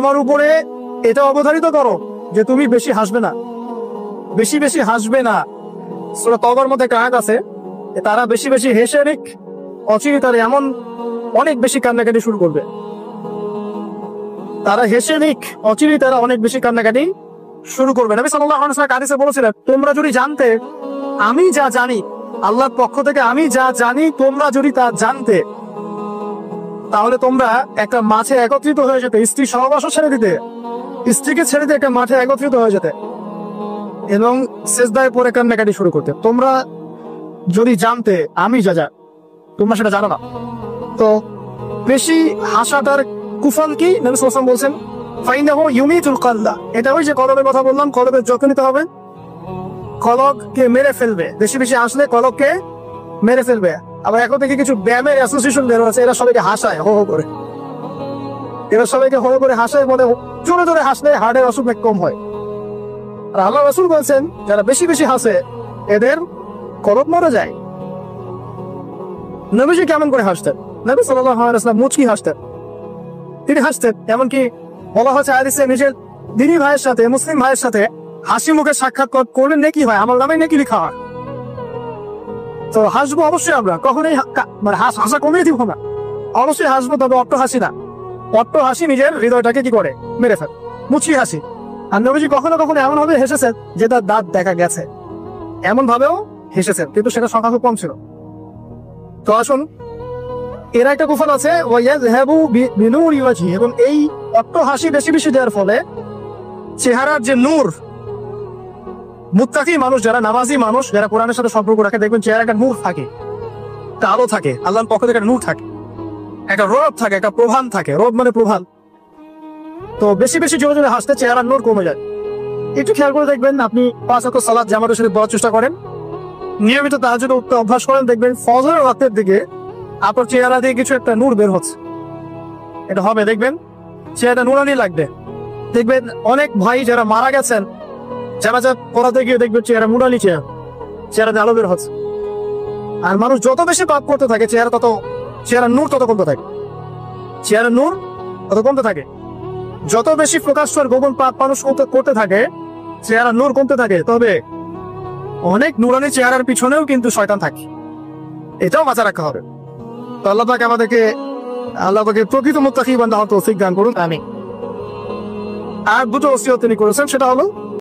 তোমার উপরে এটা অবধারিত করো যে তুমি বেশি হাসবে না, বেশি বেশি হাসবে না। সূরা তওবার মধ্যে একটা আয়াত আছে, তারা বেশি বেশি হেসে নিক, অচিরে তারা এমন অনেক বেশি কান্নাকাটি শুরু করবে। তারা হেসে নিক, অচিরে তারা অনেক বেশি কান্নাকাটি শুরু করবে। নবী সাল্লাল্লাহু আলাইহি ওয়াসাল্লাম হাদিসে বলেছিলেন, তোমরা যদি জানতে আমি যা জানি, আল্লাহর পক্ষ থেকে আমি যা জানি তোমরা যদি তা জানতে, তাহলে তোমরা একটা মাঠে একত্রিত হয়ে যেতে, স্ত্রী সহবাসও ছেড়ে দিতে, স্ত্রীকে ছেড়ে দিয়ে একটা মাঠে একত্রিত হয়ে যেতে এবং সিজদায় পড়ে কান্নাকাটি শুরু করতে। তোমরা যদি জানতে আমি যা যা, তোমরা সেটা জানো না। তো বেশি হাসাটার কুফল কি? নবী সাল্লাল্লাহু আলাইহি ওয়াসাল্লাম বলছেন, ফাইনাহু ইউমিতুল কলবা। এটা ওই যে কলবের কথা বললাম, কলবের যত্ন নিতে হবে, কলবকে মেরে ফেলবে। বেশি বেশি হাসলে কলবকে মেরে ফেলবে। আবার এখন থেকে কিছু ব্যায়ামের অ্যাসোসিয়েশন বের হচ্ছে, এরা সবাইকে হাসায় হো হো করে, এরা সবাইকে হো হো করে হাসায়, বলে জোরে জোরে হাসলে হার্টের অসুখ কম হয়। আর আল্লাহ রাসূল বলছেন, যারা বেশি বেশি হাসে এদের কলব মরে যায়। নবীজি কেমন করে হাসতেন? নবী সাল্লাল্লাহু আলাইহি ওয়াসাল্লাম মুচকি হাসতেন, তিনি হাসতেন। এমনকি বলা হচ্ছে হাদিসে, নিজের দিনী ভাইয়ের সাথে, মুসলিম ভাইয়ের সাথে হাসি মুখে সাক্ষাৎ করলে নেকি হয়, আমল নামে নেকি লেখা হয়। তো হাসবো অবশ্যই, আমরা কখনোই মানে হাসা কমিয়ে দিব না, অবশ্যই হাসবো, তবে অট্ট হাসি না। অট্ট হাসি নিজের হৃদয়টাকে কি করে, মেরে ফেলে, মুচকি হাসি। আর নবীজি কখনো কখনো এমন ভাবে হেসেছেন যে তার দাঁত দেখা গেছে, এমন ভাবেও হেসেছেন, কিন্তু সেটা সংখ্যা খুব কম ছিল। তো আসুন, এর একটা কুফল আছে, এবং এই অট্ট হাসি বেশি বেশি দেওয়ার ফলে চেহারার যে নূর, মুত্তাকি মানুষ যারা, নামাজি মানুষ যারা কোরআনের সাথে সম্পর্ক রাখে, দেখবেন চেহারা একটা নূর থাকে, একটা আলো থাকে, আল্লাহর পক্ষ থেকে একটা নূর থাকে, একটা রব থাকে, একটা প্রভান থাকে। রব মানে প্রভান। তো বেশি বেশি জোরে জোরে হাসতে চেহারার নূর কমে যায়। একটু খেয়াল করে দেখবেন, আপনি 5 ওয়াক্ত সালাত জামাতের সাথে পড়ার চেষ্টা করেন, নিয়মিত তাহাজ্জুদ উঠতে অভ্যাস করেন, দেখবেন ফজরের রাতের দিকে আপনার চেহারা দিয়ে কিছু একটা নূর বের হচ্ছে। এটা হবে, দেখবেন চেহারা নূরানি লাগবে। দেখবেন অনেক ভাই যারা মারা গেছেন, জানাজা পড়াতে গিয়ে দেখবেন চেহারা নূরানি, চেহারাতে আলো বের হচ্ছে। আর মানুষ যত বেশি পাপ করতে থাকে, চেহারার নূর তত কমতে থাকে, চেহারার নূর তত কমতে থাকে। যত বেশি প্রকাশ্য আর গোপন পাপ মানুষ করতে থাকে, চেহারার নূর কমতে থাকে। তবে অনেক নূরানি চেহারার পিছনেও কিন্তু শয়তান থাকে, এটাও মাথায় রাখা হবে। তো আল্লাহ পাক আমাদেরকে প্রকৃত মুত্তাকি বান্দা হওয়ার তৌফিক দান করুন, আমিন। আর দুটো ওসিয়ত তিনি করেছেন, সেটা হলো